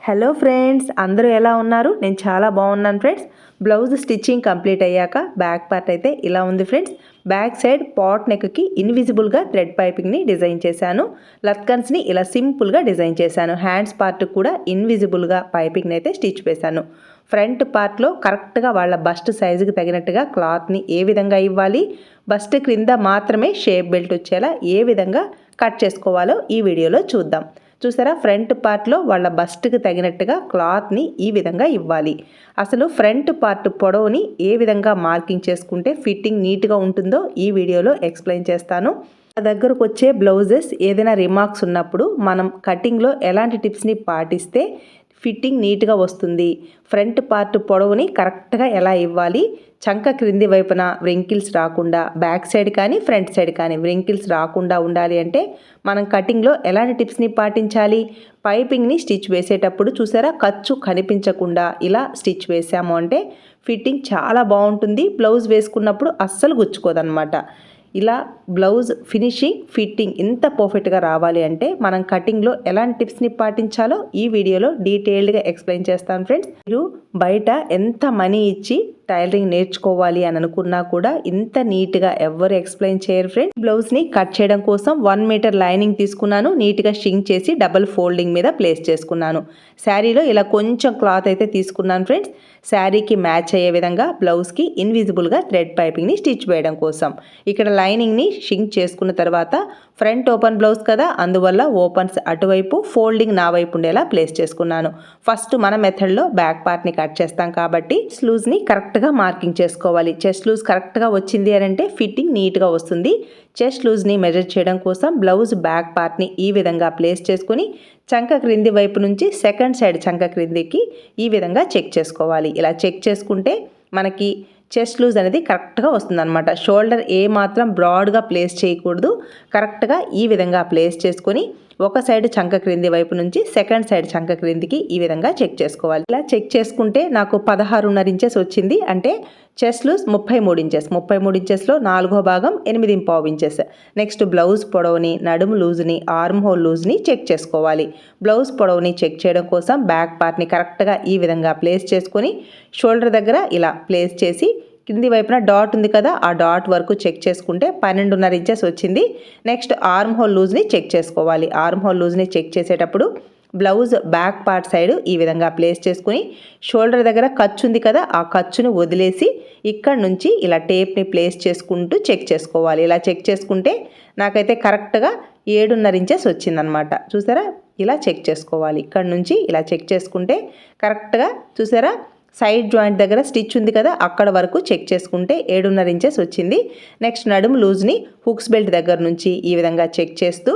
Hello friends, అందరూ ఎలా ఉన్నారు? నేను చాలా బాగున్నాను ఫ్రెండ్స్. బ్లౌజ్ స్టిచ్చింగ్ కంప్లీట్ అయ్యాక బ్యాక్ పార్ట్ అయితే ఇలా ఉంది ఫ్రెండ్స్. బ్యాక్ సైడ్ పాట్ నెక్కి ఇన్విజిబుల్గా థ్రెడ్ పైపింగ్ని డిజైన్ చేశాను. లట్కన్స్ని ఇలా సింపుల్గా డిజైన్ చేశాను. హ్యాండ్స్ పార్ట్ కూడా ఇన్విజిబుల్గా పైపింగ్ని అయితే స్టిచ్ చేశాను. ఫ్రంట్ పార్ట్లో కరెక్ట్గా వాళ్ళ బస్ట్ సైజుకి తగినట్టుగా క్లాత్ని ఏ విధంగా ఇవ్వాలి, బస్ట్ క్రింద మాత్రమే షేప్ బెల్ట్ వచ్చేలా ఏ విధంగా కట్ చేసుకోవాలో ఈ వీడియోలో చూద్దాం. చూసారా, ఫ్రంట్ పార్ట్లో వాళ్ళ బస్ట్కి తగినట్టుగా క్లాత్ని ఈ విధంగా ఇవ్వాలి. అసలు ఫ్రంట్ పార్ట్ పొడవుని ఏ విధంగా మార్కింగ్ చేసుకుంటే ఫిట్టింగ్ నీట్గా ఉంటుందో ఈ వీడియోలో ఎక్స్ప్లెయిన్ చేస్తాను. దగ్గరకు వచ్చే బ్లౌజెస్ ఏదైనా రిమార్క్స్ ఉన్నప్పుడు మనం కటింగ్లో ఎలాంటి టిప్స్ని పాటిస్తే ఫిట్టింగ్ నీట్గా వస్తుంది, ఫ్రంట్ పార్ట్ పొడవుని కరెక్ట్గా ఎలా ఇవ్వాలి, చంక క్రింది వైపున వ్రింకిల్స్ రాకుండా, బ్యాక్ సైడ్ కానీ ఫ్రంట్ సైడ్ కానీ వ్రింకిల్స్ రాకుండా ఉండాలి అంటే మనం కటింగ్లో ఎలాంటి టిప్స్ని పాటించాలి. పైపింగ్ని స్టిచ్ వేసేటప్పుడు చూసారా, ఖర్చు కనిపించకుండా ఇలా స్టిచ్ వేసాము అంటే ఫిట్టింగ్ చాలా బాగుంటుంది. బ్లౌజ్ వేసుకున్నప్పుడు అస్సలు గుచ్చుకోదన్నమాట. ఇలా బ్లౌజ్ ఫినిషింగ్ ఫిట్టింగ్ ఇంత పర్ఫెక్ట్గా రావాలి అంటే మనం కటింగ్లో ఎలాంటి టిప్స్ని పాటించాలో ఈ వీడియోలో డీటెయిల్డ్గా ఎక్స్ప్లెయిన్ చేస్తాను ఫ్రెండ్స్. మీరు బయట ఎంత మనీ ఇచ్చి టైలరింగ్ నేర్చుకోవాలి అని అనుకున్నా కూడా ఇంత నీట్గా ఎవ్వరు ఎక్స్ప్లెయిన్ చేయరు ఫ్రెండ్స్. బ్లౌజ్ని కట్ చేయడం కోసం 1 మీటర్ లైనింగ్ తీసుకున్నాను. నీట్గా షింక్ చేసి డబుల్ ఫోల్డింగ్ మీద ప్లేస్ చేసుకున్నాను. శారీలో ఇలా కొంచెం క్లాత్ అయితే తీసుకున్నాను ఫ్రెండ్స్. శారీకి మ్యాచ్ అయ్యే విధంగా బ్లౌజ్కి ఇన్విజిబుల్గా థ్రెడ్ పైపింగ్ని స్టిచ్ వేయడం కోసం ఇక్కడ లైనింగ్ని షింక్ చేసుకున్న తర్వాత ఫ్రంట్ ఓపెన్ బ్లౌజ్ కదా, అందువల్ల ఓపెన్స్ అటువైపు, ఫోల్డింగ్ నా వైపు ఉండేలా ప్లేస్ చేసుకున్నాను. ఫస్ట్ మన మెథడ్లో బ్యాక్ పార్ట్ని కట్ చేస్తాం కాబట్టి లూజ్ని కరెక్ట్గా మార్కింగ్ చేసుకోవాలి. చెస్ట్ లూజ్ కరెక్ట్గా వచ్చింది అని అంటే ఫిట్టింగ్ నీట్గా వస్తుంది. చెస్ట్ లూజ్ని మెజర్ చేయడం కోసం బ్లౌజ్ బ్యాక్ పార్ట్ని ఈ విధంగా ప్లేస్ చేసుకుని చంక క్రింది వైపు నుంచి సెకండ్ సైడ్ చంక క్రిందికి ఈ విధంగా చెక్ చేసుకోవాలి. ఇలా చెక్ చేసుకుంటే మనకి చెస్ట్ లూజ్ అనేది కరెక్ట్గా వస్తుందన్నమాట. షోల్డర్ ఏ మాత్రం బ్రాడ్గా ప్లేస్ చేయకూడదు. కరెక్ట్గా ఈ విధంగా ప్లేస్ చేసుకొని ఒక సైడ్ చంక క్రింది వైపు నుంచి సెకండ్ సైడ్ చంక క్రిందికి ఈ విధంగా చెక్ చేసుకోవాలి. ఇలా చెక్ చేసుకుంటే నాకు 16.5 ఇంచెస్ వచ్చింది. అంటే చెస్ట్ లూజ్ 33 ఇంచెస్. 33 ఇంచెస్లో 4వ భాగం 8.5 ఇంచెస్. నెక్స్ట్ బ్లౌజ్ పొడవుని, నడుము లూజ్ని, ఆర్మ్ హోల్ లూజ్ని చెక్ చేసుకోవాలి. బ్లౌజ్ పొడవుని చెక్ చేయడం కోసం బ్యాక్ పార్ట్ని కరెక్ట్గా ఈ విధంగా ప్లేస్ చేసుకొని షోల్డర్ దగ్గర ఇలా ప్లేస్ చేసి కింది వైపున డాట్ ఉంది కదా, ఆ డాట్ వరకు చెక్ చేసుకుంటే 12.5 ఇంచెస్ వచ్చింది. నెక్స్ట్ ఆర్మ్ హోల్ లూజ్ని చెక్ చేసుకోవాలి. ఆర్మ్ హోల్ లూజ్ని చెక్ చేసేటప్పుడు బ్లౌజ్ బ్యాక్ పార్ట్ సైడ్ ఈ విధంగా ప్లేస్ చేసుకుని షోల్డర్ దగ్గర ఖర్చు ఉంది కదా, ఆ ఖర్చును వదిలేసి ఇక్కడ నుంచి ఇలా టేప్ని ప్లేస్ చేసుకుంటూ చెక్ చేసుకోవాలి. ఇలా చెక్ చేసుకుంటే నాకైతే కరెక్ట్గా 7.5 ఇంచెస్ వచ్చిందనమాట. చూసారా, ఇలా చెక్ చేసుకోవాలి. ఇక్కడ నుంచి ఇలా చెక్ చేసుకుంటే కరెక్ట్గా చూసారా, సైడ్ జాయింట్ దగ్గర స్టిచ్ ఉంది కదా, అక్కడ వరకు చెక్ చేసుకుంటే 7.5 ఇంచెస్ వచ్చింది. నెక్స్ట్ నడుము లూజ్ని హుక్స్ బెల్ట్ దగ్గర నుంచి ఈ విధంగా చెక్ చేస్తూ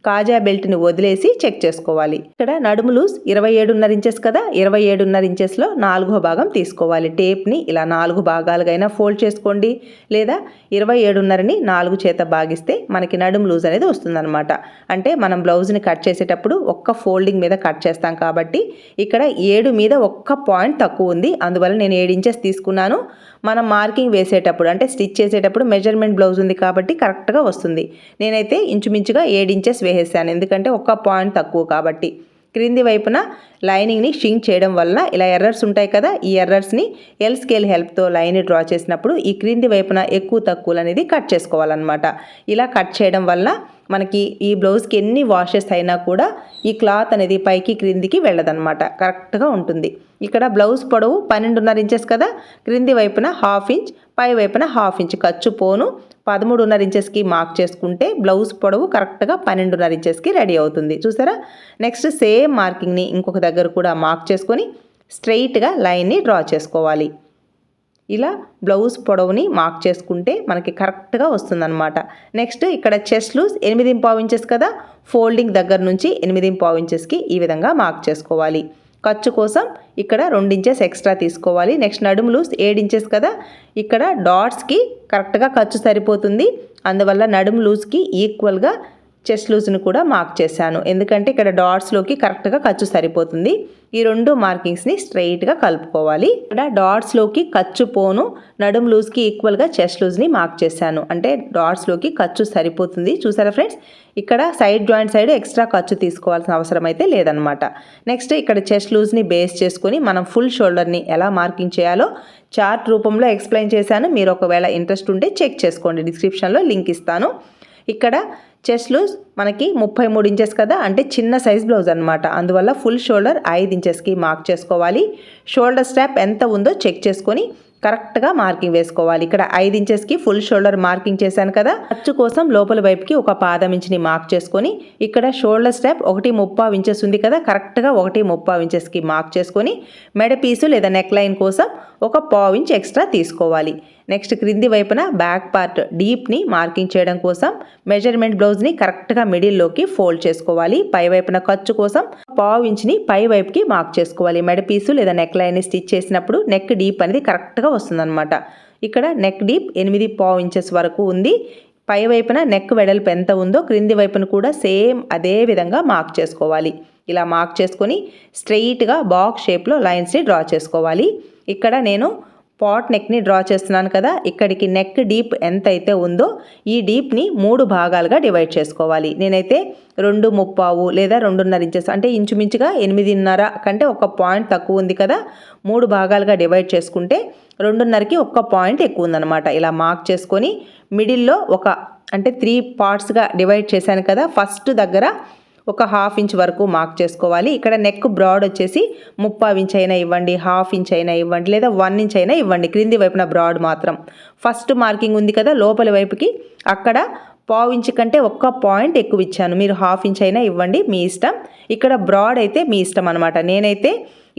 కాజా బెల్ట్ని వదిలేసి చెక్ చేసుకోవాలి. ఇక్కడ నడుము లూజ్ 27.5 ఇంచెస్ కదా, 27.5 ఇంచెస్లో 4వ భాగం తీసుకోవాలి. టేప్ని ఇలా 4 భాగాలుగా అయినా ఫోల్డ్ చేసుకోండి, లేదా 27.5ని 4 చేత భాగిస్తే మనకి నడుము లూజ్ అనేది వస్తుందన్నమాట. అంటే మనం బ్లౌజ్ని కట్ చేసేటప్పుడు ఒక్క ఫోల్డింగ్ మీద కట్ చేస్తాం కాబట్టి ఇక్కడ 7 మీద ఒక్క పాయింట్ తక్కువ ఉంది, అందువల్ల నేను 7 ఇంచెస్ తీసుకున్నాను. మనం మార్కింగ్ వేసేటప్పుడు అంటే స్టిచ్ చేసేటప్పుడు మెజర్మెంట్ బ్లౌజ్ ఉంది కాబట్టి కరెక్ట్గా వస్తుంది. నేనైతే ఇంచుమించుగా 7 ఇంచెస్ వేసేసాను, ఎందుకంటే ఒక్క పాయింట్ తక్కువ కాబట్టి. క్రింది వైపున లైనింగ్ని షింక్ చేయడం వల్ల ఇలా ఎర్రర్స్ ఉంటాయి కదా, ఈ ఎర్రర్స్ని ఎల్ స్కేల్ హెల్ప్తో లైన్ డ్రా చేసినప్పుడు ఈ క్రింది వైపున ఎక్కువ తక్కువలు అనేది కట్ చేసుకోవాలన్నమాట. ఇలా కట్ చేయడం వల్ల మనకి ఈ బ్లౌజ్కి ఎన్ని వాషెస్ అయినా కూడా ఈ క్లాత్ అనేది పైకి క్రిందికి వెళ్ళదన్నమాట, కరెక్ట్గా ఉంటుంది. ఇక్కడ బ్లౌజ్ పొడవు 12.5 ఇంచెస్ కదా, క్రింది వైపున 1/2 ఇంచ్, పై వైపున 1/2 ఇంచ్ ఖర్చు పోను 13.5 ఇంచెస్కి మార్క్ చేసుకుంటే బ్లౌజ్ పొడవు కరెక్ట్గా 12.5 ఇంచెస్కి రెడీ అవుతుంది. చూసారా, నెక్స్ట్ సేమ్ మార్కింగ్ని ఇంకొక దగ్గర కూడా మార్క్ చేసుకొని స్ట్రైట్గా లైన్ని డ్రా చేసుకోవాలి. ఇలా బ్లౌజ్ పొడవుని మార్క్ చేసుకుంటే మనకి కరెక్ట్గా వస్తుందన్నమాట. నెక్స్ట్ ఇక్కడ చెస్ట్ లూజ్ 8.5 ఇంచెస్ కదా, ఫోల్డింగ్ దగ్గర నుంచి 8.5 ఇంచెస్కి ఈ విధంగా మార్క్ చేసుకోవాలి. ఖర్చు కోసం ఇక్కడ 2 ఇంచెస్ ఎక్స్ట్రా తీసుకోవాలి. నెక్స్ట్ నడుము లూజ్ 7 ఇంచెస్ కదా, ఇక్కడ డాట్స్కి కరెక్ట్గా ఖర్చు సరిపోతుంది, అందువల్ల నడుము లూజ్కి ఈక్వల్గా చెస్ట్ లూజ్ని కూడా మార్క్ చేశాను. ఎందుకంటే ఇక్కడ డాట్స్లోకి కరెక్ట్గా ఖర్చు సరిపోతుంది. ఈ రెండు మార్కింగ్స్ని స్ట్రైట్గా కలుపుకోవాలి. ఇక్కడ డాట్స్లోకి ఖర్చు పోను, నడుము లూజ్కి ఈక్వల్గా చెస్ట్ లూజ్ని మార్క్ చేశాను. అంటే డాట్స్లోకి ఖర్చు సరిపోతుంది. చూసారా ఫ్రెండ్స్, ఇక్కడ సైడ్ జాయింట్ సైడ్ ఎక్స్ట్రా ఖర్చు తీసుకోవాల్సిన అవసరం అయితే లేదనమాట. నెక్స్ట్ ఇక్కడ చెస్ట్ లూజ్ని బేస్ చేసుకొని మనం ఫుల్ షోల్డర్ని ఎలా మార్కింగ్ చేయాలో చార్ట్ రూపంలో ఎక్స్ప్లెయిన్ చేశాను. మీరు ఒకవేళ ఇంట్రెస్ట్ ఉంటే చెక్ చేసుకోండి, డిస్క్రిప్షన్లో లింక్ ఇస్తాను. ఇక్కడ చెస్ట్ లూజ్ మనకి 33 ఇంచెస్ కదా, అంటే చిన్న సైజ్ బ్లౌజ్ అనమాట. అందువల్ల ఫుల్ షోల్డర్ 5 ఇంచెస్కి మార్క్ చేసుకోవాలి. షోల్డర్ స్ట్రాప్ ఎంత ఉందో చెక్ చేసుకొని కరెక్ట్గా మార్కింగ్ వేసుకోవాలి. ఇక్కడ 5 ఇంచెస్కి ఫుల్ షోల్డర్ మార్కింగ్ చేశాను కదా. ఖర్చు కోసం లోపల వైపుకి ఒక పాదం ఇంచుని మార్క్ చేసుకొని ఇక్కడ షోల్డర్ స్ట్రాప్ 1.35 ఇంచెస్ ఉంది కదా, కరెక్ట్గా 1.35 ఇంచెస్కి మార్క్ చేసుకొని మెడ పీసు లేదా నెక్ లైన్ కోసం ఒక 1/4 ఇంచ్ ఎక్స్ట్రా తీసుకోవాలి. నెక్స్ట్ క్రింది వైపున బ్యాక్ పార్ట్ డీప్ని మార్కింగ్ చేయడం కోసం మెజర్మెంట్ బ్లౌజ్ని కరెక్ట్గా మిడిల్లోకి ఫోల్డ్ చేసుకోవాలి. పై వైపున ఖర్చు కోసం 1/4 ఇంచ్ని పై వైపుకి మార్క్ చేసుకోవాలి. మెడ పీసు లేదా నెక్ లైన్ని స్టిచ్ చేసినప్పుడు నెక్ డీప్ అనేది కరెక్ట్గా వస్తుందన్నమాట. ఇక్కడ నెక్ డీప్ 8.5 ఇంచెస్ వరకు ఉంది. పై వైపున నెక్ వెడల్పు ఎంత ఉందో క్రింది వైపున కూడా సేమ్ అదే విధంగా మార్క్ చేసుకోవాలి. ఇలా మార్క్ చేసుకొని స్ట్రెయిట్గా బాక్స్ షేప్లో లైన్స్ని డ్రా చేసుకోవాలి. ఇక్కడ నేను పాట్ నెక్ని డ్రా చేస్తున్నాను కదా, ఇక్కడికి నెక్ డీప్ ఎంత అయితే ఉందో ఈ డీప్ని 3 భాగాలుగా డివైడ్ చేసుకోవాలి. నేనైతే 2.35 లేదా 2.5 ఇంచెస్, అంటే ఇంచుమించుగా 8.5 కంటే ఒక పాయింట్ తక్కువ ఉంది కదా, 3 భాగాలుగా డివైడ్ చేసుకుంటే 2.5కి ఒక పాయింట్ ఎక్కువ ఉందన్నమాట. ఇలా మార్క్ చేసుకొని మిడిల్లో అంటే 3 పార్ట్స్గా డివైడ్ చేశాను కదా, ఫస్ట్ దగ్గర ఒక 1/2 ఇంచ్ వరకు మార్క్ చేసుకోవాలి. ఇక్కడ నెక్ బ్రాడ్ వచ్చేసి 3/4 ఇంచ్ అయినా ఇవ్వండి, 1/2 ఇంచ్ అయినా ఇవ్వండి, లేదా 1 ఇంచ్ అయినా ఇవ్వండి. క్రింది వైపున బ్రాడ్ మాత్రం ఫస్ట్ మార్కింగ్ ఉంది కదా లోపల వైపుకి, అక్కడ 1/4 ఇంచ్ కంటే ఒక్క పాయింట్ ఎక్కువ ఇచ్చాను. మీరు 1/2 ఇంచ్ అయినా ఇవ్వండి, మీ ఇష్టం. ఇక్కడ బ్రాడ్ అయితే మీ ఇష్టం అనమాట. నేనైతే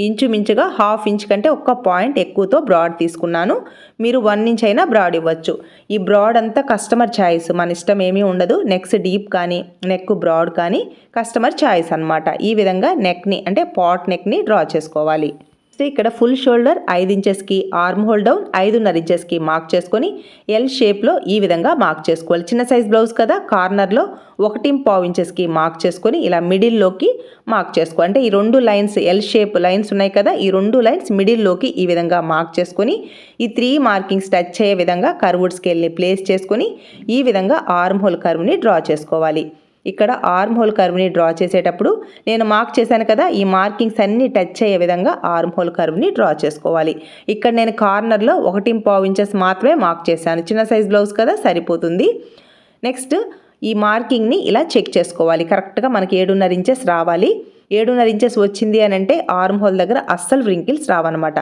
ఇంచుమించుగా 1/2 ఇంచ్ కంటే ఒక్క పాయింట్ ఎక్కువతో బ్రాడ్ తీసుకున్నాను. మీరు 1 ఇంచ్ అయినా బ్రాడ్ ఇవ్వచ్చు. ఈ బ్రాడ్ అంతా కస్టమర్ ఛాయిస్, మన ఇష్టం ఏమీ ఉండదు. నెక్స్ డీప్ కానీ నెక్ బ్రాడ్ కానీ కస్టమర్ ఛాయిస్ అనమాట. ఈ విధంగా నెక్ని అంటే పాట్ నెక్ని డ్రా చేసుకోవాలి. ఇక్కడ ఫుల్ షోల్డర్ 5 ఇంచెస్కి, ఆర్మ్ హోల్ డౌన్ 5.5 ఇంచెస్కి మార్క్ చేసుకొని ఎల్ షేప్లో ఈ విధంగా మార్క్ చేసుకోవాలి. చిన్న సైజ్ బ్లౌజ్ కదా, కార్నర్లో 1.5 ఇంచెస్కి మార్క్ చేసుకొని ఇలా మిడిల్లోకి మార్క్ చేసుకోవాలి. అంటే ఈ 2 లైన్స్ ఎల్ షేప్ లైన్స్ ఉన్నాయి కదా, ఈ 2 లైన్స్ మిడిల్లోకి ఈ విధంగా మార్క్ చేసుకొని ఈ 3 మార్కింగ్స్ టచ్ అయ్యే విధంగా కర్వ్డ్ స్కేల్ని ప్లేస్ చేసుకొని ఈ విధంగా ఆర్మ్ హోల్ కర్వ్ని డ్రా చేసుకోవాలి. ఇక్కడ ఆర్మ్ హోల్ కర్వ్ని డ్రా చేసేటప్పుడు నేను మార్క్ చేశాను కదా, ఈ మార్కింగ్స్ అన్నీ టచ్ అయ్యే విధంగా ఆర్మ్ హోల్ కర్వ్ని డ్రా చేసుకోవాలి. ఇక్కడ నేను కార్నర్లో 1.5 ఇంచెస్ మాత్రమే మార్క్ చేశాను. చిన్న సైజ్ బ్లౌజ్ కదా, సరిపోతుంది. నెక్స్ట్ ఈ మార్కింగ్ని ఇలా చెక్ చేసుకోవాలి. కరెక్ట్గా మనకి 7.5 ఇంచెస్ రావాలి. 7.5 ఇంచెస్ వచ్చింది అని అంటే ఆర్మ్ హోల్ దగ్గర అస్సలు వ్రింకిల్స్ రావన్నమాట.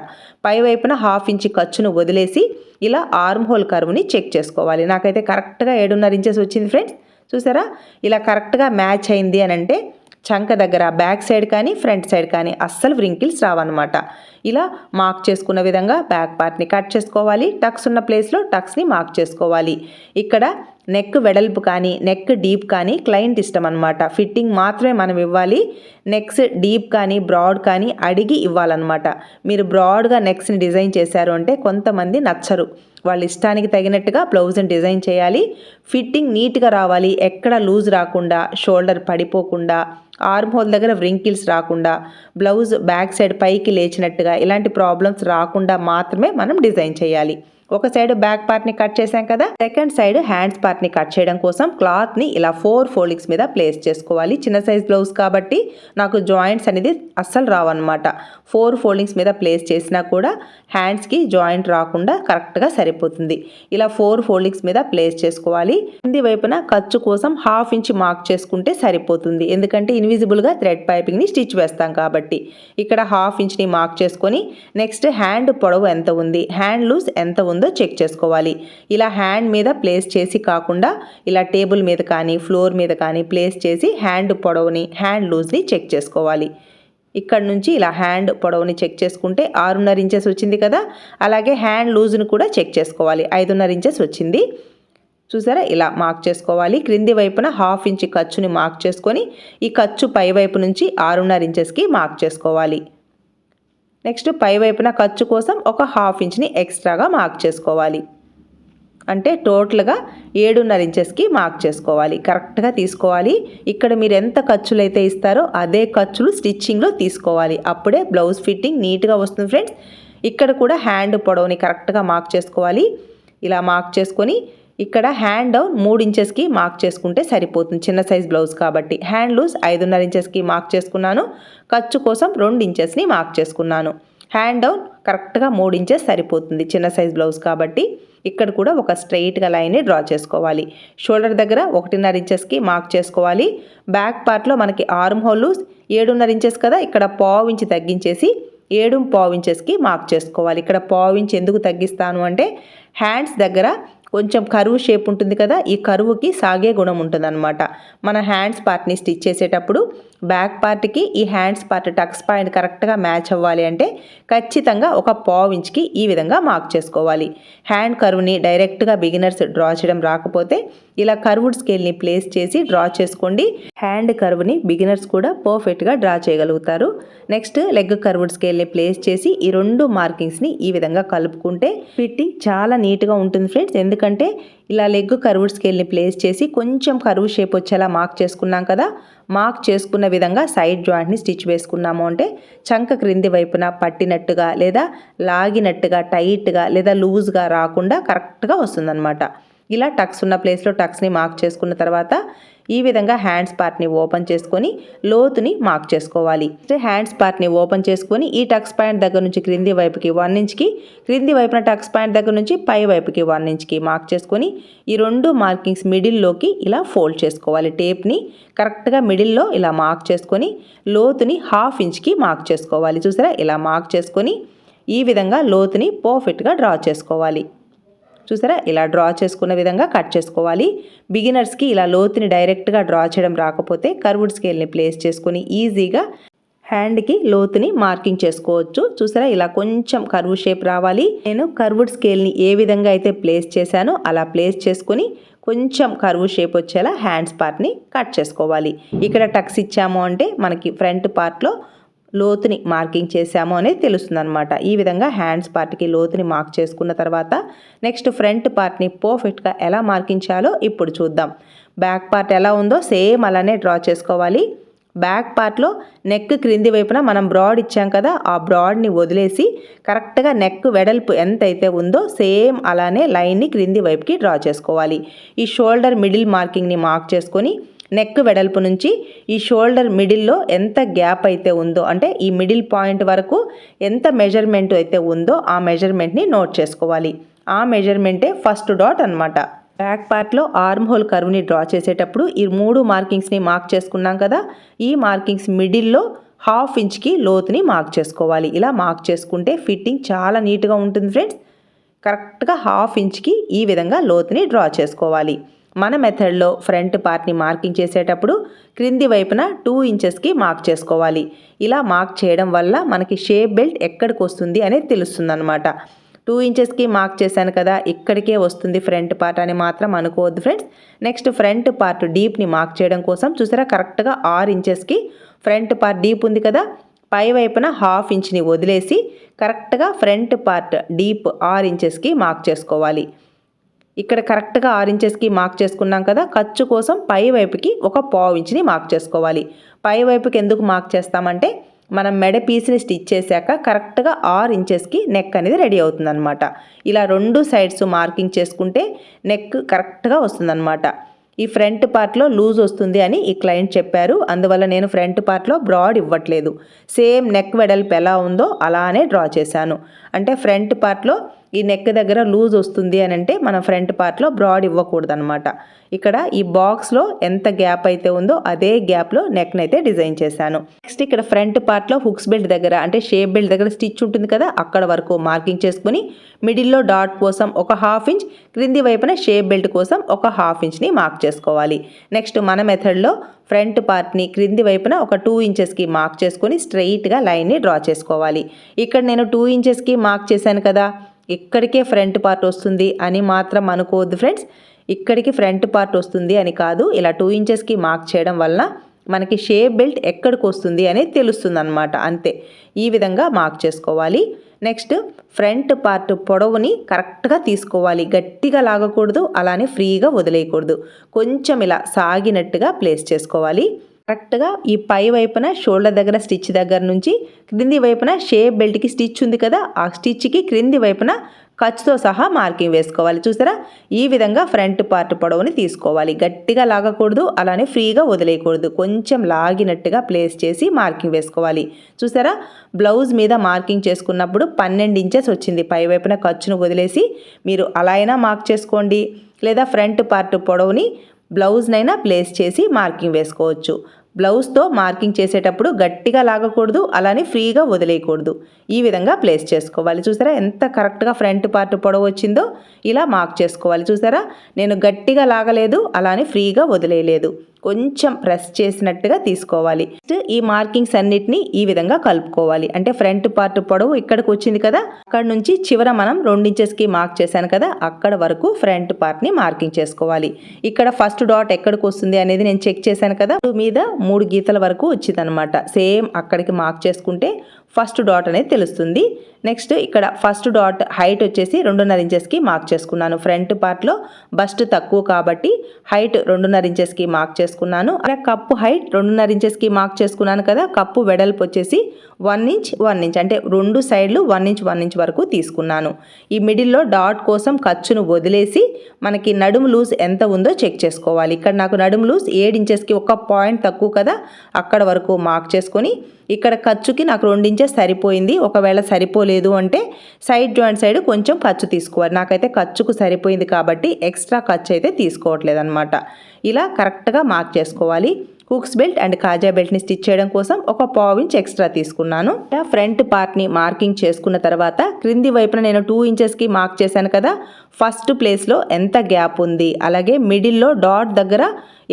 పై వైపున 1/2 ఇంచ్ ఖర్చును వదిలేసి ఇలా ఆర్మ్ హోల్ కర్వ్ని చెక్ చేసుకోవాలి. నాకైతే కరెక్ట్గా 7.5 ఇంచెస్ వచ్చింది ఫ్రెండ్స్. చూసారా, ఇలా కరెక్ట్గా మ్యాచ్ అయింది అని అంటే చంక దగ్గర బ్యాక్ సైడ్ కానీ ఫ్రంట్ సైడ్ కానీ అస్సలు వ్రింకిల్స్ రావన్నమాట. ఇలా మార్క్ చేసుకున్న విధంగా బ్యాక్ పార్ట్ని కట్ చేసుకోవాలి. టక్స్ ఉన్న ప్లేస్లో టక్స్ని మార్క్ చేసుకోవాలి. ఇక్కడ నెక్ వెడల్పు కానీ నెక్ డీప్ కానీ క్లయింట్ ఇష్టం అనమాట. ఫిట్టింగ్ మాత్రమే మనం ఇవ్వాలి. నెక్స్ డీప్ కానీ బ్రాడ్ కానీ అడిగి ఇవ్వాలన్నమాట. మీరు బ్రాడ్గా నెక్స్ని డిజైన్ చేశారు అంటే కొంతమంది నచ్చరు. వాళ్ళ ఇష్టానికి తగినట్టుగా బ్లౌజ్ని డిజైన్ చేయాలి. ఫిట్టింగ్ నీట్గా రావాలి, ఎక్కడ లూజ్ రాకుండా, షోల్డర్ పడిపోకుండా, ఆర్మ్ హోల్ దగ్గర వ్రింకిల్స్ రాకుండా, బ్లౌజ్ బ్యాక్ సైడ్ పైకి లేచినట్టుగా ఇలాంటి ప్రాబ్లమ్స్ రాకుండా మాత్రమే మనం డిజైన్ చేయాలి. ఒక సైడ్ బ్యాక్ పార్ట్ని కట్ చేసాం కదా, సెకండ్ సైడ్ హ్యాండ్స్ పార్ట్ని కట్ చేయడం కోసం క్లాత్ని ఇలా 4 ఫోల్డింగ్స్ మీద ప్లేస్ చేసుకోవాలి. చిన్న సైజ్ బ్లౌజ్ కాబట్టి నాకు జాయింట్స్ అనేది అస్సలు రావన్నమాట. 4 ఫోల్డింగ్స్ మీద ప్లేస్ చేసినా కూడా హ్యాండ్స్కి జాయింట్ రాకుండా కరెక్ట్గా సరిపోతుంది. ఇలా 4 ఫోల్డింగ్స్ మీద ప్లేస్ చేసుకోవాలి. కింది వైపున ఖర్చు కోసం 1/2 ఇంచ్ మార్క్ చేసుకుంటే సరిపోతుంది. ఎందుకంటే ఇన్విజిబుల్గా థ్రెడ్ పైపింగ్ని స్టిచ్ వేస్తాం కాబట్టి. ఇక్కడ 1/2 ఇంచ్ని మార్క్ చేసుకొని నెక్స్ట్ హ్యాండ్ పొడవు ఎంత ఉంది, హ్యాండ్ లూజ్ ఎంత ఉందో చెక్ చేసుకోవాలి. ఇలా హ్యాండ్ మీద ప్లేస్ చేసి కాకుండా ఇలా టేబుల్ మీద కానీ ఫ్లోర్ మీద కానీ ప్లేస్ చేసి హ్యాండ్ పొడవుని హ్యాండ్ లూజ్ని చెక్ చేసుకోవాలి. ఇక్కడ నుంచి ఇలా హ్యాండ్ పొడవుని చెక్ చేసుకుంటే 6.5 ఇంచెస్ వచ్చింది కదా, అలాగే హ్యాండ్ లూజ్ని కూడా చెక్ చేసుకోవాలి. 5.5 ఇంచెస్ వచ్చింది. చూసారా, ఇలా మార్క్ చేసుకోవాలి. క్రింది వైపున 1/2 ఇంచ్ ఖర్చుని మార్క్ చేసుకొని ఈ ఖర్చు పై వైపు నుంచి 6.5 ఇంచెస్కి మార్క్ చేసుకోవాలి. నెక్స్ట్ పై వైపున ఖర్చు కోసం ఒక 1/2 ఇంచ్ని ఎక్స్ట్రాగా మార్క్ చేసుకోవాలి. అంటే టోటల్గా 7.5 ఇంచెస్కి మార్క్ చేసుకోవాలి. కరెక్ట్గా తీసుకోవాలి. ఇక్కడ మీరు ఎంత ఖర్చులు అయితే ఇస్తారో అదే ఖర్చులు స్టిచ్చింగ్లో తీసుకోవాలి. అప్పుడే బ్లౌజ్ ఫిట్టింగ్ నీట్గా వస్తుంది ఫ్రెండ్స్. ఇక్కడ కూడా హ్యాండ్ పొడవుని కరెక్ట్గా మార్క్ చేసుకోవాలి. ఇలా మార్క్ చేసుకొని ఇక్కడ హ్యాండ్ డౌన్ 3 ఇంచెస్కి మార్క్ చేసుకుంటే సరిపోతుంది, చిన్న సైజ్ బ్లౌజ్ కాబట్టి. హ్యాండ్ లూజ్ 5.5 ఇంచెస్కి మార్క్ చేసుకున్నాను. ఖర్చు కోసం 2 ఇంచెస్ని మార్క్ చేసుకున్నాను. హ్యాండ్ డౌన్ కరెక్ట్గా 3 ఇంచెస్ సరిపోతుంది, చిన్న సైజ్ బ్లౌజ్ కాబట్టి. ఇక్కడ కూడా ఒక స్ట్రైట్గా లైన్ని డ్రా చేసుకోవాలి. షోల్డర్ దగ్గర 1.5 ఇంచెస్కి మార్క్ చేసుకోవాలి. బ్యాక్ పార్ట్లో మనకి ఆర్మ్ హోల్ లూజ్ 7.5 ఇంచెస్ కదా, ఇక్కడ పావు ఇంచ్ తగ్గించేసి 7.5 ఇంచెస్కి మార్క్ చేసుకోవాలి. ఇక్కడ పావు ఇంచ్ ఎందుకు తగ్గిస్తాను అంటే హ్యాండ్స్ దగ్గర కొంచెం కరువు షేప్ ఉంటుంది కదా, ఈ కరువుకి సాగే గుణం ఉంటుంది అనమాట. మన హ్యాండ్స్ పార్ట్ని స్టిచ్ చేసేటప్పుడు బ్యాక్ పార్ట్కి ఈ హ్యాండ్స్ పార్ట్ టక్స్ పాయింట్ కరెక్ట్గా మ్యాచ్ అవ్వాలి అంటే ఖచ్చితంగా ఒక పావు ఇంచ్కి ఈ విధంగా మార్క్ చేసుకోవాలి. హ్యాండ్ కరువుని డైరెక్ట్గా బిగినర్స్ డ్రా చేయడం రాకపోతే ఇలా కర్వ్డ్ స్కేల్ని ప్లేస్ చేసి డ్రా చేసుకోండి. హ్యాండ్ కర్వ్ని బిగినర్స్ కూడా పర్ఫెక్ట్గా డ్రా చేయగలుగుతారు. నెక్స్ట్ లెగ్ కర్వ్డ్ స్కేల్ని ప్లేస్ చేసి ఈ 2 మార్కింగ్స్ని ఈ విధంగా కలుపుకుంటే ఫిట్టింగ్ చాలా నీట్గా ఉంటుంది ఫ్రెండ్స్. ఎందుకంటే ఇలా లెగ్ కర్వ్డ్ స్కేల్ని ప్లేస్ చేసి కొంచెం కర్వ్ షేప్ వచ్చేలా మార్క్ చేసుకున్నాం కదా, మార్క్ చేసుకున్న విధంగా సైడ్ జాయింట్ని స్టిచ్ వేసుకున్నాము అంటే చంక క్రింది వైపున పట్టినట్టుగా లేదా లాగినట్టుగా టైట్గా లేదా లూజ్గా రాకుండా కరెక్ట్గా వస్తుందన్నమాట. ఇలా టక్స్ ఉన్న ప్లేస్లో టక్స్ని మార్క్ చేసుకున్న తర్వాత ఈ విధంగా హ్యాండ్స్ పార్ట్ని ఓపెన్ చేసుకొని లోతుని మార్క్ చేసుకోవాలి. హ్యాండ్స్ పార్ట్ని ఓపెన్ చేసుకొని ఈ టక్స్ పాయింట్ దగ్గర నుంచి క్రింది వైపుకి 1 ఇంచ్కి, క్రింది వైపున టక్స్ పాయింట్ దగ్గర నుంచి పై వైపుకి 1 ఇంచ్కి మార్క్ చేసుకొని ఈ 2 మార్కింగ్స్ మిడిల్లోకి ఇలా ఫోల్డ్ చేసుకోవాలి. టేప్ని కరెక్ట్గా మిడిల్లో ఇలా మార్క్ చేసుకొని లోతుని 1/2 ఇంచ్కి మార్క్ చేసుకోవాలి. చూసారా, ఇలా మార్క్ చేసుకొని ఈ విధంగా లోతుని పర్ఫెక్ట్గా డ్రా చేసుకోవాలి. చూసారా, ఇలా డ్రా చేసుకున్న విధంగా కట్ చేసుకోవాలి. బిగినర్స్కి ఇలా లోతుని డైరెక్ట్గా డ్రా చేయడం రాకపోతే కర్వ్డ్ స్కేల్ని ప్లేస్ చేసుకొని ఈజీగా హ్యాండ్కి లోతుని మార్కింగ్ చేసుకోవచ్చు. చూసారా, ఇలా కొంచెం కర్వ్ షేప్ రావాలి. నేను కర్వ్డ్ స్కేల్ని ఏ విధంగా అయితే ప్లేస్ చేశానో అలా ప్లేస్ చేసుకొని కొంచెం కర్వ్ షేప్ వచ్చేలా హ్యాండ్స్ పార్ట్ని కట్ చేసుకోవాలి. ఇక్కడ టక్స్ ఇచ్చాము అంటే మనకి ఫ్రంట్ పార్ట్లో లోతుని మార్కింగ్ చేసాము అనేది తెలుస్తుంది అనమాట. ఈ విధంగా హ్యాండ్స్ పార్ట్కి లోతుని మార్క్ చేసుకున్న తర్వాత నెక్స్ట్ ఫ్రంట్ పార్ట్ని పర్ఫెక్ట్గా ఎలా మార్కింగ్ చేయాలో ఇప్పుడు చూద్దాం. బ్యాక్ పార్ట్ ఎలా ఉందో సేమ్ అలానే డ్రా చేసుకోవాలి. బ్యాక్ పార్ట్లో నెక్ క్రింది వైపున మనం బ్రాడ్ ఇచ్చాం కదా, ఆ బ్రాడ్ని వదిలేసి కరెక్ట్గా నెక్ వెడల్పు ఎంత అయితే ఉందో సేమ్ అలానే లైన్ని క్రింది వైపుకి డ్రా చేసుకోవాలి. ఈ షోల్డర్ మిడిల్ మార్కింగ్ని మార్క్ చేసుకొని నెక్ వెడల్పు నుంచి ఈ షోల్డర్ మిడిల్లో ఎంత గ్యాప్ అయితే ఉందో అంటే ఈ మిడిల్ పాయింట్ వరకు ఎంత మెజర్మెంట్ అయితే ఉందో ఆ మెజర్మెంట్ని నోట్ చేసుకోవాలి. ఆ మెజర్మెంటే ఫస్ట్ డాట్ అనమాట. బ్యాక్ పార్ట్లో ఆర్మ్ హోల్ కర్వ్ని డ్రా చేసేటప్పుడు ఈ 3 మార్కింగ్స్ని మార్క్ చేసుకున్నాం కదా, ఈ మార్కింగ్స్ మిడిల్లో 1/2 ఇంచ్కి లోతుని మార్క్ చేసుకోవాలి. ఇలా మార్క్ చేసుకుంటే ఫిట్టింగ్ చాలా నీట్గా ఉంటుంది ఫ్రెండ్స్. కరెక్ట్గా 1/2 ఇంచ్కి ఈ విధంగా లోతుని డ్రా చేసుకోవాలి. మన మెథడ్లో ఫ్రంట్ పార్ట్ని మార్కింగ్ చేసేటప్పుడు క్రింది వైపున 2 ఇంచెస్కి మార్క్ చేసుకోవాలి. ఇలా మార్క్ చేయడం వల్ల మనకి షేప్ బెల్ట్ ఎక్కడికి వస్తుంది అనేది తెలుస్తుంది అనమాట. 2 ఇంచెస్కి మార్క్ చేశాను కదా, ఇక్కడికే వస్తుంది ఫ్రంట్ పార్ట్ అని మాత్రం అనుకోవద్దు ఫ్రెండ్స్. నెక్స్ట్ ఫ్రంట్ పార్ట్ డీప్ని మార్క్ చేయడం కోసం చూసారా, కరెక్ట్గా 6 ఇంచెస్కి ఫ్రంట్ పార్ట్ డీప్ ఉంది కదా, పై వైపున 1/2 ఇంచ్ని వదిలేసి కరెక్ట్గా ఫ్రంట్ పార్ట్ డీప్ 6 ఇంచెస్కి మార్క్ చేసుకోవాలి. ఇక్కడ కరెక్ట్గా 6 ఇంచెస్కి మార్క్ చేసుకున్నాం కదా, ఖర్చు కోసం పై వైపుకి ఒక పావు ఇంచ్ని మార్క్ చేసుకోవాలి. పై వైపుకి ఎందుకు మార్క్ చేస్తామంటే మనం మెడ పీస్ని స్టిచ్ చేశాక కరెక్ట్గా 6 ఇంచెస్కి నెక్ అనేది రెడీ అవుతుందన్నమాట. ఇలా 2 సైడ్స్ మార్కింగ్ చేసుకుంటే నెక్ కరెక్ట్గా వస్తుందన్నమాట. ఈ ఫ్రంట్ పార్ట్లో లూజ్ వస్తుంది అని ఈ క్లయింట్ చెప్పారు, అందువల్ల నేను ఫ్రంట్ పార్ట్లో బ్రాడ్ ఇవ్వట్లేదు. సేమ్ నెక్ వెడల్పు ఎలా ఉందో అలానే డ్రా చేశాను. అంటే ఫ్రంట్ పార్ట్లో ఈ నెక్ దగ్గర లూజ్ వస్తుంది అని అంటే మనం ఫ్రంట్ పార్ట్లో బ్రాడ్ ఇవ్వకూడదు అనమాట. ఇక్కడ ఈ బాక్స్లో ఎంత గ్యాప్ అయితే ఉందో అదే గ్యాప్లో నెక్ని అయితే డిజైన్ చేశాను. నెక్స్ట్ ఇక్కడ ఫ్రంట్ పార్ట్లో హుక్స్ బెల్ట్ దగ్గర అంటే షేప్ బెల్ట్ దగ్గర స్టిచ్ ఉంటుంది కదా, అక్కడ వరకు మార్కింగ్ చేసుకుని మిడిల్లో డాట్ కోసం ఒక 1/2 ఇంచ్, క్రింది వైపున షేప్ బెల్ట్ కోసం ఒక 1/2 ఇంచ్ని మార్క్ చేసుకోవాలి. నెక్స్ట్ మన మెథడ్లో ఫ్రంట్ పార్ట్ని క్రింది వైపున ఒక 2 ఇంచెస్కి మార్క్ చేసుకొని స్ట్రెయిట్గా లైన్ని డ్రా చేసుకోవాలి. ఇక్కడ నేను 2 ఇంచెస్కి మార్క్ చేశాను కదా, ఇక్కడికే ఫ్రంట్ పార్ట్ వస్తుంది అని మాత్రం అనుకోవద్దు ఫ్రెండ్స్. ఇక్కడికి ఫ్రంట్ పార్ట్ వస్తుంది అని కాదు, ఇలా 2 ఇంచెస్కి మార్క్ చేయడం వలన మనకి షేప్ బెల్ట్ ఎక్కడికి వస్తుంది అనేది తెలుస్తుంది అనమాట. అంతే, ఈ విధంగా మార్క్ చేసుకోవాలి. నెక్స్ట్ ఫ్రంట్ పార్ట్ పొడవుని కరెక్ట్గా తీసుకోవాలి, గట్టిగా లాగకూడదు, అలానే ఫ్రీగా వదిలేయకూడదు. కొంచెం ఇలా సాగినట్టుగా ప్లేస్ చేసుకోవాలి. కరెక్ట్గా ఈ పై వైపున షోల్డర్ దగ్గర స్టిచ్ దగ్గర నుంచి క్రింది వైపున షేప్ బెల్ట్కి స్టిచ్ ఉంది కదా, ఆ స్టిచ్కి క్రింది వైపున ఖర్చుతో సహా మార్కింగ్ వేసుకోవాలి. చూసారా, ఈ విధంగా ఫ్రంట్ పార్ట్ పొడవుని తీసుకోవాలి. గట్టిగా లాగకూడదు, అలానే ఫ్రీగా వదిలేయకూడదు. కొంచెం లాగినట్టుగా ప్లేస్ చేసి మార్కింగ్ వేసుకోవాలి. చూసారా, బ్లౌజ్ మీద మార్కింగ్ చేసుకున్నప్పుడు 12 ఇంచెస్ వచ్చింది. పై వైపున ఖర్చును వదిలేసి మీరు అలా అయినా మార్క్ చేసుకోండి, లేదా ఫ్రంట్ పార్ట్ పొడవుని బ్లౌజ్నైనా ప్లేస్ చేసి మార్కింగ్ వేసుకోవచ్చు. బ్లౌజ్తో మార్కింగ్ చేసేటప్పుడు గట్టిగా లాగకూడదు, అలానే ఫ్రీగా వదిలేయకూడదు. ఈ విధంగా ప్లేస్ చేసుకోవాలి. చూసారా ఎంత కరెక్ట్గా ఫ్రంట్ పార్ట్ పొడవు వచ్చిందో, ఇలా మార్క్ చేసుకోవాలి. చూసారా, నేను గట్టిగా లాగలేదు, అలానే ఫ్రీగా వదిలేయలేదు, కొంచెం ప్రెస్ చేసినట్టుగా తీసుకోవాలి. ఈ మార్కింగ్స్ అన్నిటిని ఈ విధంగా కలుపుకోవాలి. అంటే ఫ్రంట్ పార్ట్ పొడవు ఇక్కడికి వచ్చింది కదా, అక్కడ నుంచి చివర మనం 2 ఇంచెస్కి మార్క్ చేశాను కదా, అక్కడ వరకు ఫ్రంట్ పార్ట్ని మార్కింగ్ చేసుకోవాలి. ఇక్కడ ఫస్ట్ డాట్ ఎక్కడికి వస్తుంది అనేది నేను చెక్ చేశాను కదా, మీద 3 గీతల వరకు వచ్చింది అనమాట. సేమ్ అక్కడికి మార్క్ చేసుకుంటే ఫస్ట్ డాట్ అనేది తెలుస్తుంది. నెక్స్ట్ ఇక్కడ ఫస్ట్ డాట్ హైట్ వచ్చేసి 2.5 ఇంచెస్కి మార్క్ చేసుకున్నాను. ఫ్రంట్ పార్ట్లో బస్ట్ తక్కువ కాబట్టి హైట్ 2.5 ఇంచెస్కి మార్క్ చేసుకున్నాను. అలా కప్పు హైట్ 2.5 ఇంచెస్కి మార్క్ చేసుకున్నాను కదా, కప్పు వెడల్పు వచ్చేసి 1 ఇంచ్ 1 ఇంచ్, అంటే 2 సైడ్లు 1 ఇంచ్ 1 ఇంచ్ వరకు తీసుకున్నాను. ఈ మిడిల్లో డాట్ కోసం ఖర్చును వదిలేసి మనకి నడుము లూజ్ ఎంత ఉందో చెక్ చేసుకోవాలి. ఇక్కడ నాకు నడుము లూజ్ 7 ఇంచెస్కి 1 పాయింట్ తక్కువ కదా, అక్కడ వరకు మార్క్ చేసుకొని ఇక్కడ ఖర్చుకి నాకు 2 ఇంచెస్ సరిపోయింది. ఒకవేళ సరిపోలేదు అంటే సైడ్ జాయింట్ సైడ్ కొంచెం ఖర్చు తీసుకోవాలి. నాకైతే ఖర్చుకు సరిపోయింది కాబట్టి ఎక్స్ట్రా ఖర్చు అయితే తీసుకోవట్లేదు అనమాట. ఇలా కరెక్ట్గా మార్క్ చేసుకోవాలి. హుక్స్ బెల్ట్ అండ్ కాజా బెల్ట్ని స్టిచ్ చేయడం కోసం 1 పావు ఇంచ్ ఎక్స్ట్రా తీసుకున్నాను. ఫ్రంట్ పార్ట్ని మార్కింగ్ చేసుకున్న తర్వాత క్రింది వైపున నేను 2 ఇంచెస్కి మార్క్ చేశాను కదా, ఫస్ట్ ప్లేస్లో ఎంత గ్యాప్ ఉంది, అలాగే మిడిల్లో డాట్ దగ్గర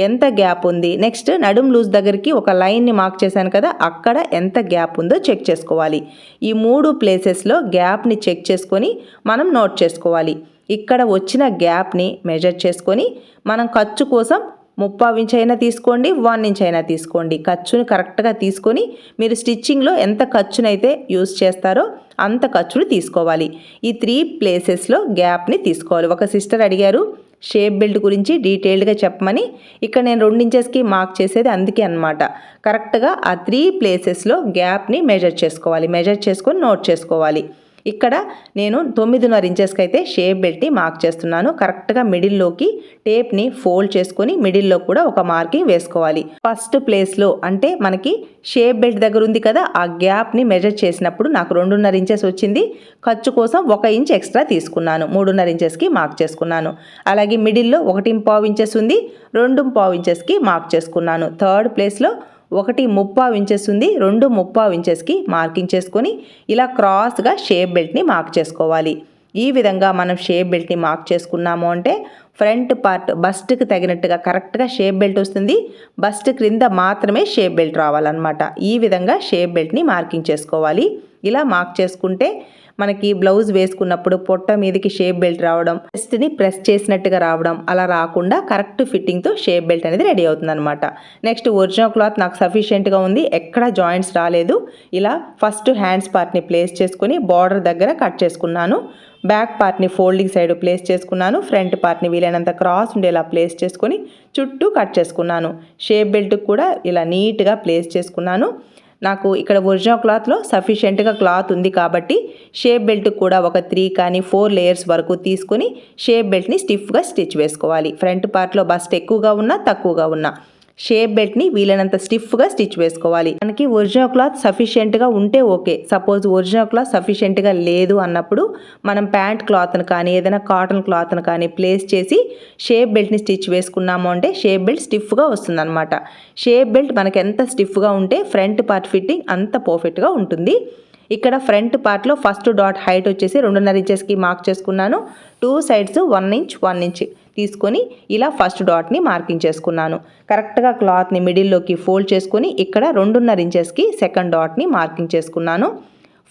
ఎంత గ్యాప్ ఉంది, నెక్స్ట్ నడుం లూజ్ దగ్గరికి ఒక లైన్ని మార్క్ చేశాను కదా, అక్కడ ఎంత గ్యాప్ ఉందో చెక్ చేసుకోవాలి. ఈ 3 ప్లేసెస్లో గ్యాప్ని చెక్ చేసుకొని మనం నోట్ చేసుకోవాలి. ఇక్కడ వచ్చిన గ్యాప్ని మెజర్ చేసుకొని మనం ఖర్చు కోసం 3/4 ఇంచ్ అయినా తీసుకోండి, 1 ఇంచ్ అయినా తీసుకోండి. ఖర్చుని కరెక్ట్గా తీసుకొని మీరు స్టిచ్చింగ్లో ఎంత ఖర్చునైతే యూజ్ చేస్తారో అంత ఖర్చుని తీసుకోవాలి. ఈ 3 ప్లేసెస్లో గ్యాప్ని తీసుకోవాలి. ఒక సిస్టర్ అడిగారు షేప్ బెల్ట్ గురించి డీటెయిల్డ్గా చెప్పమని. ఇక్కడ నేను 2 ఇంచెస్కి మార్క్ చేసేది అందుకే అనమాట. కరెక్ట్గా ఆ 3 ప్లేసెస్లో గ్యాప్ని మెజర్ చేసుకోవాలి. మెజర్ చేసుకొని నోట్ చేసుకోవాలి. ఇక్కడ నేను 9.5 ఇంచెస్కి అయితే షేప్ బెల్ట్ని మార్క్ చేస్తున్నాను. కరెక్ట్గా మిడిల్లోకి టేప్ని ఫోల్డ్ చేసుకొని మిడిల్లో కూడా ఒక మార్కింగ్ వేసుకోవాలి. ఫస్ట్ ప్లేస్లో అంటే మనకి షేప్ బెల్ట్ దగ్గర ఉంది కదా, ఆ గ్యాప్ని మెజర్ చేసినప్పుడు నాకు 2.5 ఇంచెస్ వచ్చింది. ఖర్చు కోసం 1 ఇంచ్ ఎక్స్ట్రా తీసుకున్నాను. 3.5 ఇంచెస్కి మార్క్ చేసుకున్నాను. అలాగే మిడిల్లో 1.5 ఇంచెస్ ఉంది, 2.5 ఇంచెస్కి మార్క్ చేసుకున్నాను. థర్డ్ ప్లేస్లో 1.5 ఇంచెస్ ఉంది, 2.5 ఇంచెస్కి మార్కింగ్ చేసుకొని ఇలా క్రాస్గా షేప్ బెల్ట్ని మార్క్ చేసుకోవాలి. ఈ విధంగా మనం షేప్ బెల్ట్ని మార్క్ చేసుకున్నాము అంటే ఫ్రంట్ పార్ట్ బస్ట్కి తగినట్టుగా కరెక్ట్గా షేప్ బెల్ట్ వస్తుంది. బస్ట్ క్రింద మాత్రమే షేప్ బెల్ట్ రావాలన్నమాట. ఈ విధంగా షేప్ బెల్ట్ని మార్కింగ్ చేసుకోవాలి. ఇలా మార్క్ చేసుకుంటే మనకి బ్లౌజ్ వేసుకున్నప్పుడు పొట్ట మీదకి షేప్ బెల్ట్ రావడం, చెస్ట్ని ప్రెస్ చేసినట్టుగా రావడం అలా రాకుండా కరెక్ట్ ఫిట్టింగ్తో షేప్ బెల్ట్ అనేది రెడీ అవుతుంది అనమాట. నెక్స్ట్ ఒరిజినల్ క్లాత్ నాకు సఫిషియెంట్గా ఉంది, ఎక్కడ జాయింట్స్ రాలేదు. ఇలా ఫస్ట్ హ్యాండ్స్ పార్ట్ని ప్లేస్ చేసుకొని బార్డర్ దగ్గర కట్ చేసుకున్నాను. బ్యాక్ పార్ట్ని ఫోల్డింగ్ సైడ్ ప్లేస్ చేసుకున్నాను. ఫ్రంట్ పార్ట్ని వీలైనంత క్రాస్ ఉండేలా ప్లేస్ చేసుకొని చుట్టూ కట్ చేసుకున్నాను. షేప్ బెల్ట్కి కూడా ఇలా నీట్గా ప్లేస్ చేసుకున్నాను. నాకు ఇక్కడ ఒరిజినల్ క్లాత్లో సఫిషియెంట్గా క్లాత్ ఉంది కాబట్టి షేప్ బెల్ట్ కూడా ఒక 3 కానీ 4 లేయర్స్ వరకు తీసుకొని షేప్ బెల్ట్ని స్టిఫ్గా స్టిచ్ వేసుకోవాలి. ఫ్రంట్ పార్ట్లో బస్ట్ ఎక్కువగా ఉన్నా తక్కువగా ఉన్నా షేప్ బెల్ట్ని వీలైనంత స్టిఫ్గా స్టిచ్ వేసుకోవాలి. మనకి ఒరిజినల్ క్లాత్ సఫిషియెంట్గా ఉంటే ఓకే. సపోజ్ ఒరిజినల్ క్లాత్ సఫిషియెంట్గా లేదు అన్నప్పుడు మనం ప్యాంట్ క్లాత్ను కానీ ఏదైనా కాటన్ క్లాత్ను కానీ ప్లేస్ చేసి షేప్ బెల్ట్ని స్టిచ్ వేసుకున్నాము అంటే షేప్ బెల్ట్ స్టిఫ్గా వస్తుందన్నమాట. షేప్ బెల్ట్ మనకి ఎంత స్టిఫ్గా ఉంటే ఫ్రంట్ పార్ట్ ఫిట్టింగ్ అంత పర్ఫెక్ట్గా ఉంటుంది. ఇక్కడ ఫ్రంట్ పార్ట్లో ఫస్ట్ డాట్ హైట్ వచ్చేసి 2.5 ఇంచెస్కి మార్క్ చేసుకున్నాను. 2 సైడ్స్ 1 ఇంచ్ 1 ఇంచ్ తీసుకొని ఇలా ఫస్ట్ డాట్ని మార్కింగ్ చేసుకున్నాను. కరెక్ట్గా క్లాత్ని మిడిల్లోకి ఫోల్డ్ చేసుకొని ఇక్కడ 2.5 ఇంచెస్కి సెకండ్ డాట్ని మార్కింగ్ చేసుకున్నాను.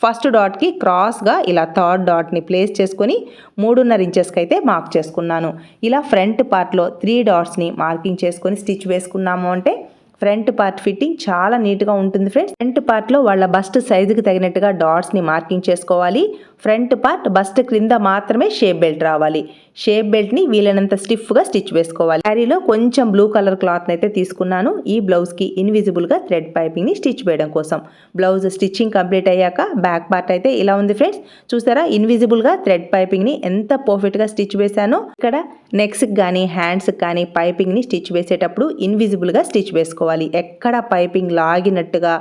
ఫస్ట్ డాట్కి క్రాస్గా ఇలా థర్డ్ డాట్ని ప్లేస్ చేసుకొని 3.5 ఇంచెస్కి అయితే మార్క్ చేసుకున్నాను. ఇలా ఫ్రంట్ పార్ట్లో 3 డాట్స్ని మార్కింగ్ చేసుకొని స్టిచ్ వేసుకున్నాము అంటే ఫ్రంట్ పార్ట్ ఫిట్టింగ్ చాలా నీట్గా ఉంటుంది ఫ్రెండ్స్. ఫ్రంట్ పార్ట్లో వాళ్ళ బస్ట్ సైజుకి తగినట్టుగా డాట్స్ని మార్కింగ్ చేసుకోవాలి. ఫ్రంట్ పార్ట్ బస్ట్ క్రింద మాత్రమే షేప్ బెల్ట్ రావాలి. షేప్ బెల్ట్ని వీలైనంత స్టిఫ్గా స్టిచ్ వేసుకోవాలి. శారీలో కొంచెం బ్లూ కలర్ క్లాత్ని అయితే తీసుకున్నాను ఈ బ్లౌజ్కి ఇన్విజిబుల్గా థ్రెడ్ పైపింగ్ని స్టిచ్ వేయడం కోసం. బ్లౌజ్ స్టిచ్చింగ్ కంప్లీట్ అయ్యాక బ్యాక్ పార్ట్ అయితే ఇలా ఉంది ఫ్రెండ్స్. చూసారా ఇన్విజిబుల్గా థ్రెడ్ పైపింగ్ని ఎంత పర్ఫెక్ట్గా స్టిచ్ వేశానో. ఇక్కడ నెక్స్కి కానీ హ్యాండ్స్కి కానీ పైపింగ్ని స్టిచ్ వేసేటప్పుడు ఇన్విజిబుల్గా స్టిచ్ వేసుకోవాలి. ఎక్కడ పైపింగ్ లాగినట్టుగా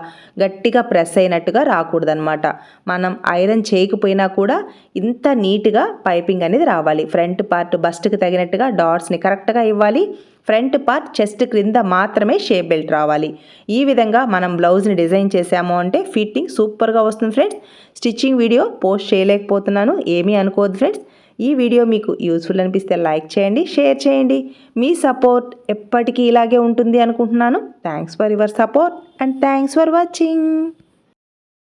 గట్టిగా ప్రెస్ అయినట్టుగా రాకూడదనమాట. మనం ఐరన్ చేయకపోయినా కూడా ఇంత నీట్గా పైపింగ్ అనేది రావాలి. ఫ్రంట్ పార్ట్ బస్ట్కి తగినట్టుగా డాట్స్ని కరెక్ట్గా ఇవ్వాలి. ఫ్రంట్ పార్ట్ చెస్ట్ క్రింద మాత్రమే షేప్ బెల్ట్ రావాలి. ఈ విధంగా మనం బ్లౌజ్ని డిజైన్ చేసాము అంటే ఫిట్టింగ్ సూపర్గా వస్తుంది ఫ్రెండ్స్. స్టిచ్చింగ్ వీడియో పోస్ట్ చేయలేకపోతున్నాను, ఏమీ అనుకోవద్దు ఫ్రెండ్స్. ఈ వీడియో మీకు యూస్ఫుల్ అనిపిస్తే లైక్ చేయండి, షేర్ చేయండి. మీ సపోర్ట్ ఎప్పటికీ ఇలాగే ఉంటుంది అనుకుంటున్నాను. Thanks for your support and thanks for watching.